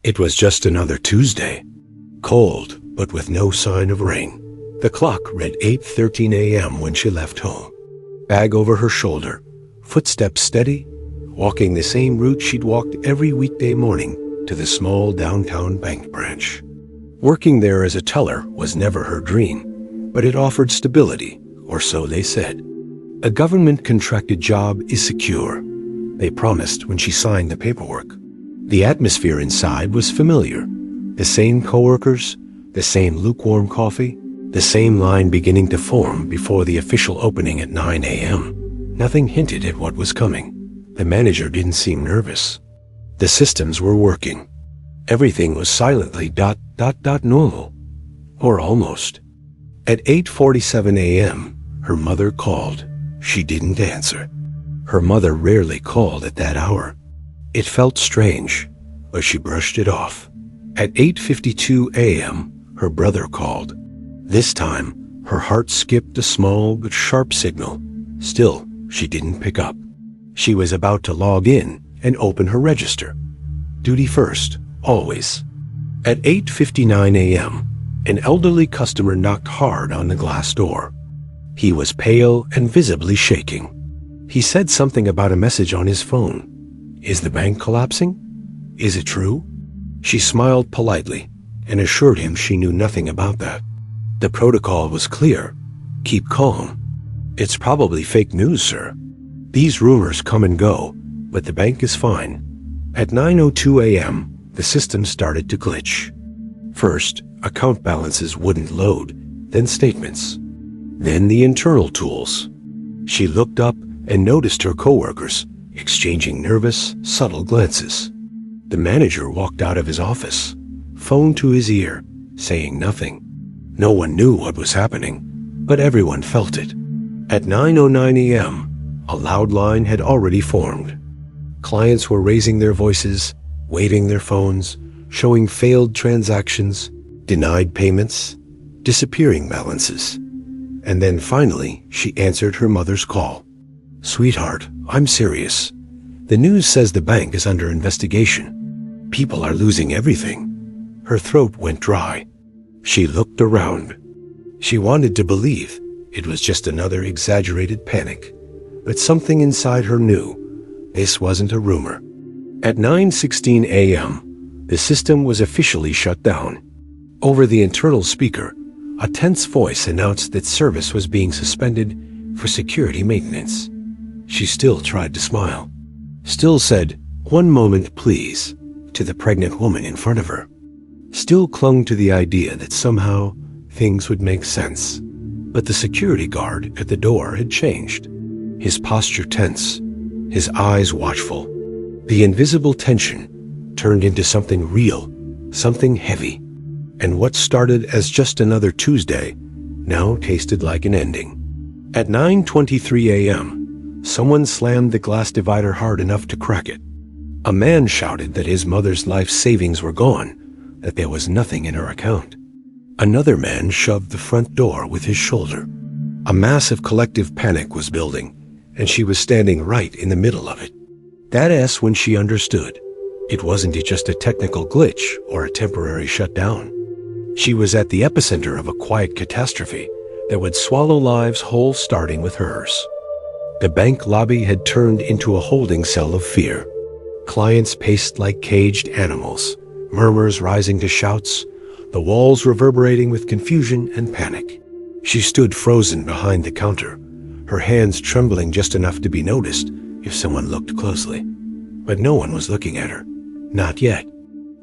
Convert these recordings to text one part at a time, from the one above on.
It was just another Tuesday. Cold, but with no sign of rain. The clock read 8:13 a.m. when she left home. Bag over her shoulder, footsteps steady, walking the same route she'd walked every weekday morning to the small downtown bank branch. Working there as a teller was never her dream, but it offered stability, or so they said. A government-contracted job is secure, they promised when she signed the paperwork. The atmosphere inside was familiar. The same coworkers, the same lukewarm coffee, the same line beginning to form before the official opening at 9 a.m. Nothing hinted at what was coming. The manager didn't seem nervous. The systems were working. Everything was silently ... normal. Or almost. At 8:47 a.m., her mother called. She didn't answer. Her mother rarely called at that hour. It felt strange, but she brushed it off. At 8:52 a.m., her brother called. This time, her heart skipped a small but sharp signal. Still, she didn't pick up. She was about to log in and open her register. Duty first, always. At 8:59 a.m., an elderly customer knocked hard on the glass door. He was pale and visibly shaking. He said something about a message on his phone. Is the bank collapsing? Is it true? She smiled politely and assured him she knew nothing about that. The protocol was clear. Keep calm. It's probably fake news, sir. These rumors come and go, but the bank is fine. At 9:02 a.m., the system started to glitch. First, account balances wouldn't load, then statements, then the internal tools. She looked up and noticed her coworkers exchanging nervous, subtle glances. The manager walked out of his office, phone to his ear, saying nothing. No one knew what was happening, but everyone felt it. At 9:09 a.m., a loud line had already formed. Clients were raising their voices, waving their phones, showing failed transactions, denied payments, disappearing balances. And then finally, she answered her mother's call. Sweetheart, I'm serious. The news says the bank is under investigation. People are losing everything. Her throat went dry. She looked around. She wanted to believe it was just another exaggerated panic, but something inside her knew this wasn't a rumor. At 9:16 a.m., the system was officially shut down. Over the internal speaker, a tense voice announced that service was being suspended for security maintenance. She still tried to smile. Still said, "One moment, please," to the pregnant woman in front of her. Still clung to the idea that somehow things would make sense. But the security guard at the door had changed. His posture tense, his eyes watchful. The invisible tension turned into something real, something heavy. And what started as just another Tuesday now tasted like an ending. At 9:23 a.m., someone slammed the glass divider hard enough to crack it. A man shouted that his mother's life savings were gone, that there was nothing in her account. Another man shoved the front door with his shoulder. A massive collective panic was building, and she was standing right in the middle of it. That's when she understood. It wasn't just a technical glitch or a temporary shutdown. She was at the epicenter of a quiet catastrophe that would swallow lives whole, starting with hers. The bank lobby had turned into a holding cell of fear. Clients paced like caged animals, murmurs rising to shouts, the walls reverberating with confusion and panic. She stood frozen behind the counter, her hands trembling just enough to be noticed if someone looked closely. But no one was looking at her. Not yet.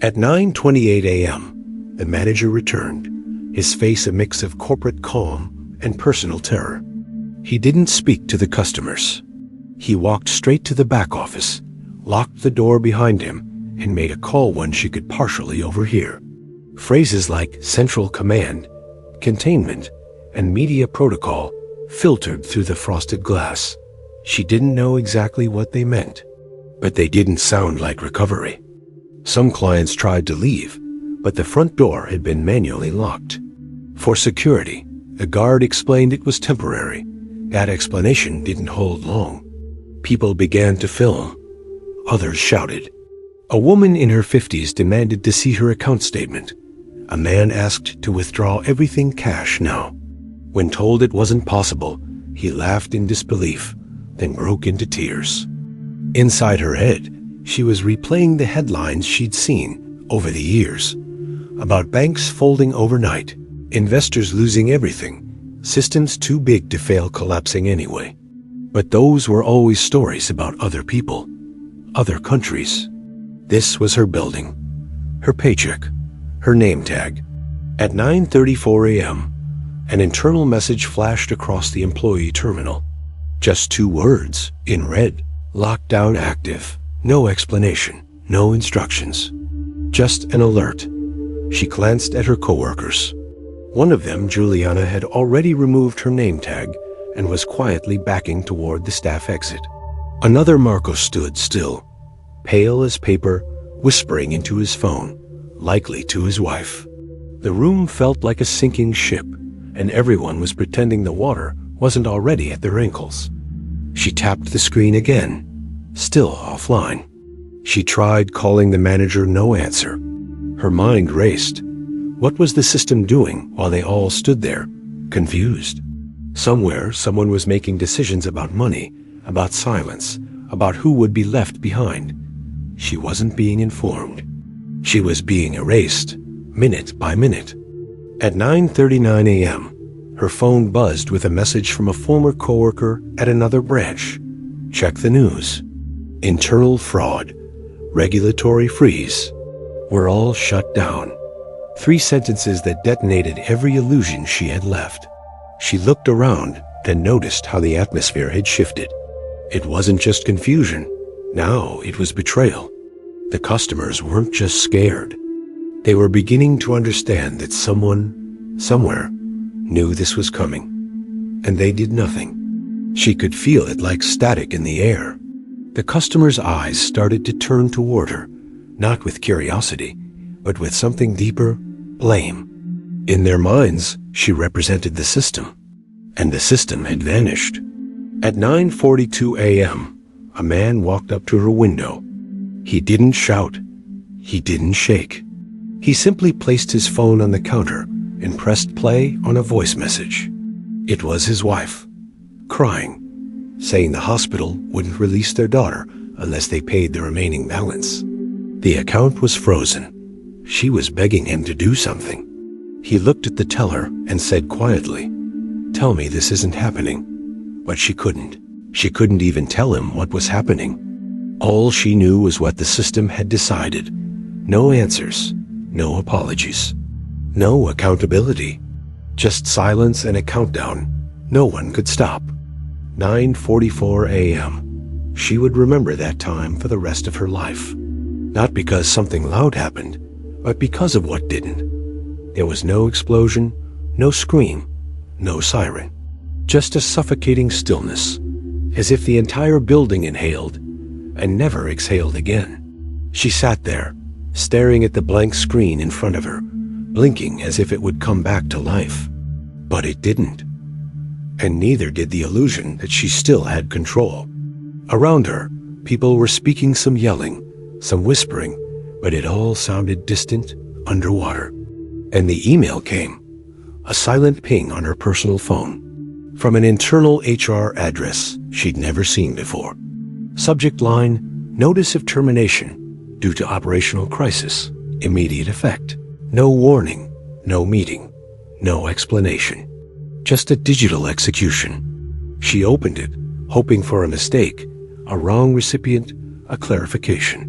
At 9:28 a.m., the manager returned, his face a mix of corporate calm and personal terror. He didn't speak to the customers. He walked straight to the back office, locked the door behind him, and made a call one she could partially overhear. Phrases like central command, containment, and media protocol filtered through the frosted glass. She didn't know exactly what they meant, but they didn't sound like recovery. Some clients tried to leave, but the front door had been manually locked. For security, the guard explained it was temporary. That explanation didn't hold long. People began to film. Others shouted. A woman in her 50s demanded to see her account statement. A man asked to withdraw everything cash now. When told it wasn't possible, he laughed in disbelief, then broke into tears. Inside her head, she was replaying the headlines she'd seen over the years about banks folding overnight, investors losing everything, systems too big to fail collapsing anyway. But those were always stories about other people, other countries. This was her building, her paycheck, her name tag. At 9:34 a.m., an internal message flashed across the employee terminal. Just 2 words, in red: lockdown active. No explanation, no instructions. Just an alert. She glanced at her coworkers. One of them, Juliana, had already removed her name tag and was quietly backing toward the staff exit. Another, Marco, stood still, pale as paper, whispering into his phone, likely to his wife. The room felt like a sinking ship, and everyone was pretending the water wasn't already at their ankles. She tapped the screen again, still offline. She tried calling the manager, no answer. Her mind raced. What was the system doing while they all stood there, confused? Somewhere, someone was making decisions about money, about silence, about who would be left behind. She wasn't being informed. She was being erased, minute by minute. At 9:39 a.m., her phone buzzed with a message from a former coworker at another branch. Check the news. Internal fraud. Regulatory freeze. We're all shut down. 3 sentences that detonated every illusion she had left. She looked around, then noticed how the atmosphere had shifted. It wasn't just confusion. Now it was betrayal. The customers weren't just scared. They were beginning to understand that someone, somewhere, knew this was coming. And they did nothing. She could feel it like static in the air. The customers' eyes started to turn toward her, not with curiosity, but with something deeper, blame. In their minds, she represented the system, and the system had vanished. At 9:42 a.m., a man walked up to her window. He didn't shout. He didn't shake. He simply placed his phone on the counter and pressed play on a voice message. It was his wife, crying, saying the hospital wouldn't release their daughter unless they paid the remaining balance. The account was frozen. She was begging him to do something. He looked at the teller and said quietly, "Tell me this isn't happening." But she couldn't. She couldn't even tell him what was happening. All she knew was what the system had decided. No answers, no apologies, no accountability. Just silence and a countdown no one could stop. 9:44 a.m. She would remember that time for the rest of her life. Not because something loud happened, but because of what didn't. There was no explosion, no scream, no siren. Just a suffocating stillness, as if the entire building inhaled and never exhaled again. She sat there, staring at the blank screen in front of her, blinking as if it would come back to life. But it didn't. And neither did the illusion that she still had control. Around her, people were speaking, some yelling, some whispering, but it all sounded distant, underwater. And the email came, a silent ping on her personal phone, from an internal HR address she'd never seen before. Subject line, notice of termination due to operational crisis, immediate effect. No warning, no meeting, no explanation. Just a digital execution. She opened it, hoping for a mistake, a wrong recipient, a clarification.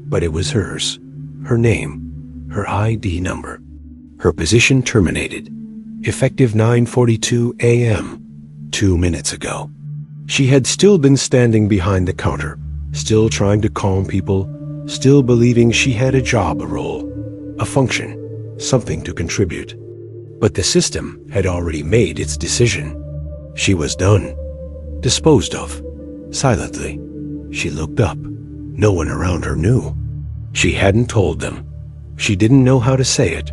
But it was hers, her name, her ID number. Her position terminated, effective 9:42 a.m., 2 minutes ago. She had still been standing behind the counter, still trying to calm people, still believing she had a job, a role, a function, something to contribute. But the system had already made its decision. She was done, disposed of, silently. She looked up. No one around her knew. She hadn't told them. She didn't know how to say it.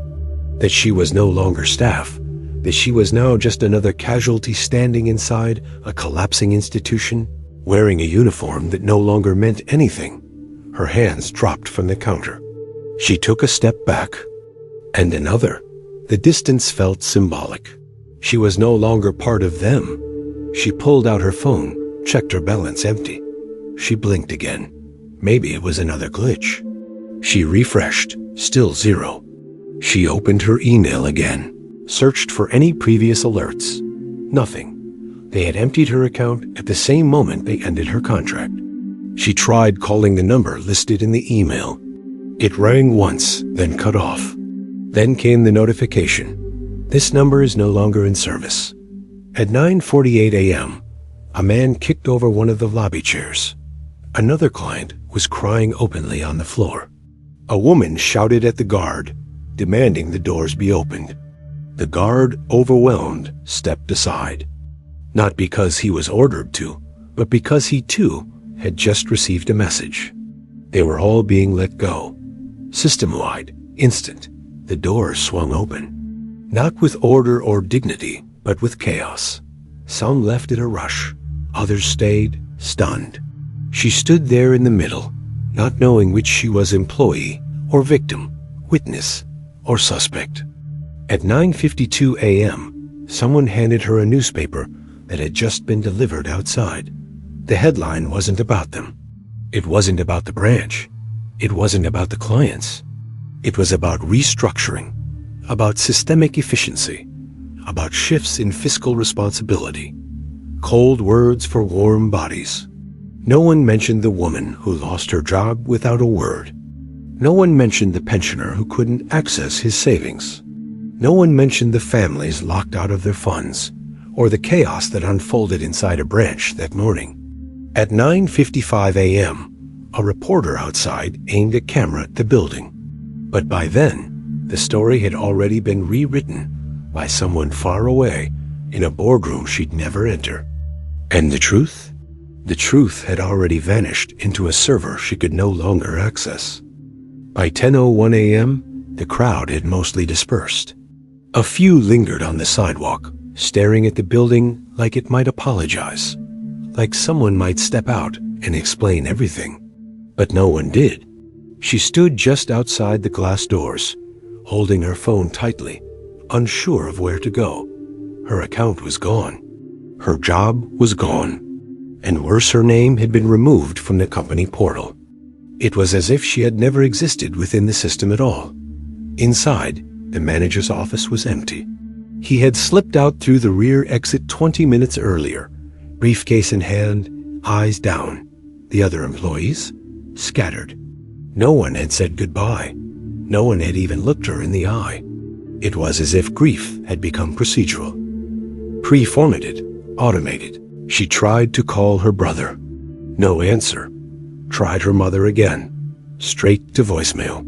That she was no longer staff. That she was now just another casualty standing inside a collapsing institution, wearing a uniform that no longer meant anything, Her hands dropped from the counter. She took a step back, and another. The distance felt symbolic. She was no longer part of them. She pulled out her phone, checked her balance empty. She blinked again. Maybe it was another glitch. She refreshed, still 0. She opened her email again, searched for any previous alerts. Nothing. They had emptied her account at the same moment they ended her contract. She tried calling the number listed in the email. It rang once, then cut off. Then came the notification. This number is no longer in service. At 9:48 a.m., a man kicked over one of the lobby chairs. Another client was crying openly on the floor. A woman shouted at the guard, demanding the doors be opened. The guard, overwhelmed, stepped aside. Not because he was ordered to, but because he too had just received a message. They were all being let go. System-wide, instant, the doors swung open. Not with order or dignity, but with chaos. Some left at a rush. Others stayed, stunned. She stood there in the middle, not knowing which she was, employee or victim, witness or suspect. At 9:52 a.m., someone handed her a newspaper that had just been delivered outside. The headline wasn't about them. It wasn't about the branch. It wasn't about the clients. It was about restructuring, about systemic efficiency, about shifts in fiscal responsibility. Cold words for warm bodies. No one mentioned the woman who lost her job without a word. No one mentioned the pensioner who couldn't access his savings. No one mentioned the families locked out of their funds, or the chaos that unfolded inside a branch that morning. At 9:55 a.m., a reporter outside aimed a camera at the building. But by then, the story had already been rewritten by someone far away in a boardroom she'd never enter. And the truth? The truth had already vanished into a server she could no longer access. By 10:01 a.m., the crowd had mostly dispersed. A few lingered on the sidewalk, staring at the building like it might apologize, like someone might step out and explain everything. But no one did. She stood just outside the glass doors, holding her phone tightly, unsure of where to go. Her account was gone. Her job was gone. And worse, her name had been removed from the company portal. It was as if she had never existed within the system at all. Inside, the manager's office was empty. He had slipped out through the rear exit 20 minutes earlier, briefcase in hand, eyes down. The other employees? Scattered. No one had said goodbye. No one had even looked her in the eye. It was as if grief had become procedural. Pre-formatted, automated. She tried to call her brother. No answer. Tried her mother again. Straight to voicemail.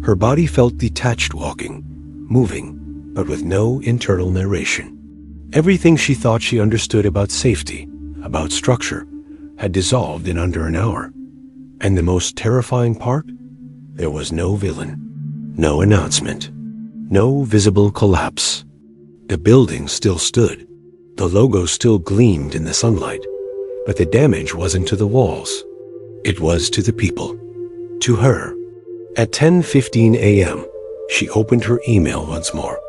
Her body felt detached walking, moving, but with no internal narration. Everything she thought she understood about safety, about structure, had dissolved in under an hour. And the most terrifying part? There was no villain, no announcement, no visible collapse. The building still stood. The logo still gleamed in the sunlight, but the damage wasn't to the walls. It was to the people, to her. At 10:15 a.m., she opened her email once more,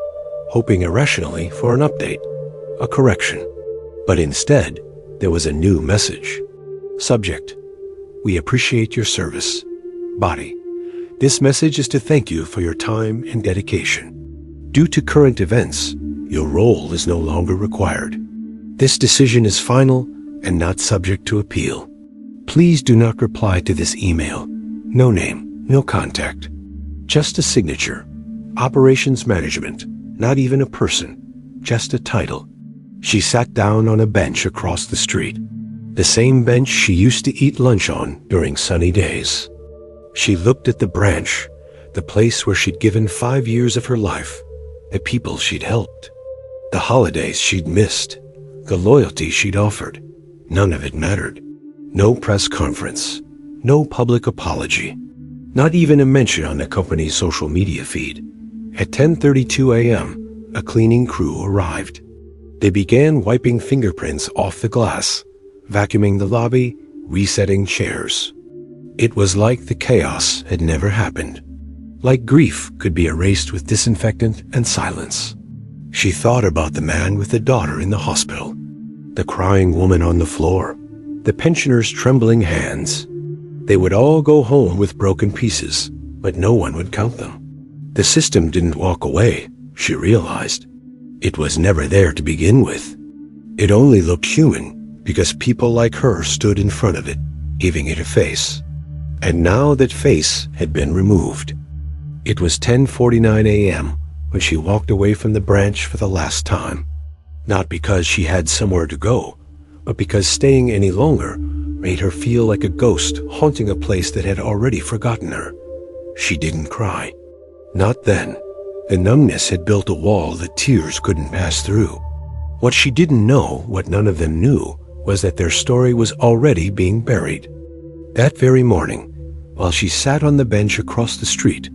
hoping irrationally for an update, a correction. But instead, there was a new message. Subject: we appreciate your service. Body: this message is to thank you for your time and dedication. Due to current events, your role is no longer required. This decision is final and not subject to appeal. Please do not reply to this email. No name, no contact. Just a signature. Operations management. Not even a person. Just a title. She sat down on a bench across the street. The same bench she used to eat lunch on during sunny days. She looked at the branch, the place where she'd given 5 years of her life, the people she'd helped, the holidays she'd missed, the loyalty she'd offered. None of it mattered. No press conference, no public apology, not even a mention on the company's social media feed. At 10:32 a.m., a cleaning crew arrived. They began wiping fingerprints off the glass, vacuuming the lobby, resetting chairs. It was like the chaos had never happened. Like grief could be erased with disinfectant and silence. She thought about the man with the daughter in the hospital, the crying woman on the floor, the pensioners' trembling hands. They would all go home with broken pieces, but no one would count them. The system didn't walk away, she realized. It was never there to begin with. It only looked human because people like her stood in front of it, giving it a face. And now that face had been removed. It was 10:49 a.m. when she walked away from the branch for the last time. Not because she had somewhere to go, but because staying any longer made her feel like a ghost haunting a place that had already forgotten her. She didn't cry. Not then. The numbness had built a wall that tears couldn't pass through. What she didn't know, what none of them knew, was that their story was already being buried. That very morning, while she sat on the bench across the street,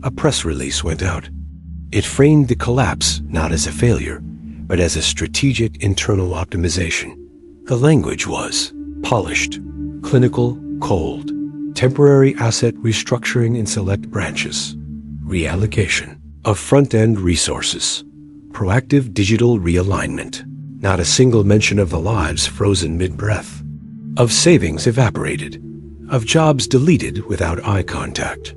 a press release went out. It framed the collapse not as a failure, but as a strategic internal optimization. The language was polished, clinical, cold, temporary asset restructuring in select branches, reallocation of front-end resources, proactive digital realignment, not a single mention of the lives frozen mid-breath, of savings evaporated, of jobs deleted without eye contact.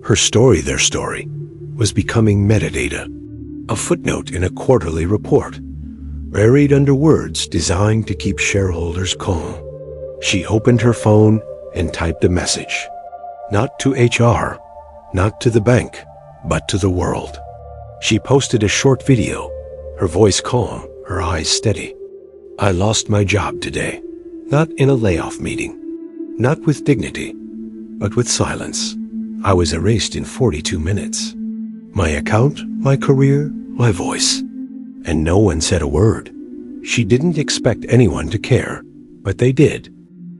Her story, their story, was becoming metadata, a footnote in a quarterly report, buried under words designed to keep shareholders calm. She opened her phone and typed a message. Not to HR, not to the bank, but to the world. She posted a short video, her voice calm, her eyes steady. I lost my job today, not in a layoff meeting, not with dignity, but with silence. I was erased in 42 minutes. My account, my career, my voice. And no one said a word. She didn't expect anyone to care, but they did.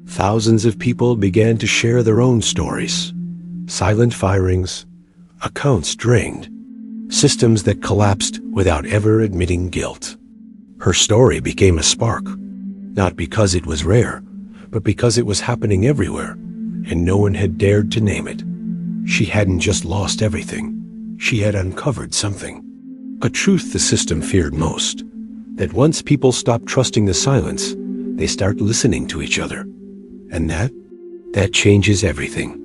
Thousands of people began to share their own stories. Silent firings, accounts drained, systems that collapsed without ever admitting guilt. Her story became a spark, not because it was rare, but because it was happening everywhere, and no one had dared to name it. She hadn't just lost everything. She had uncovered something. A truth the system feared most, that once people stop trusting the silence, they start listening to each other. And that changes everything.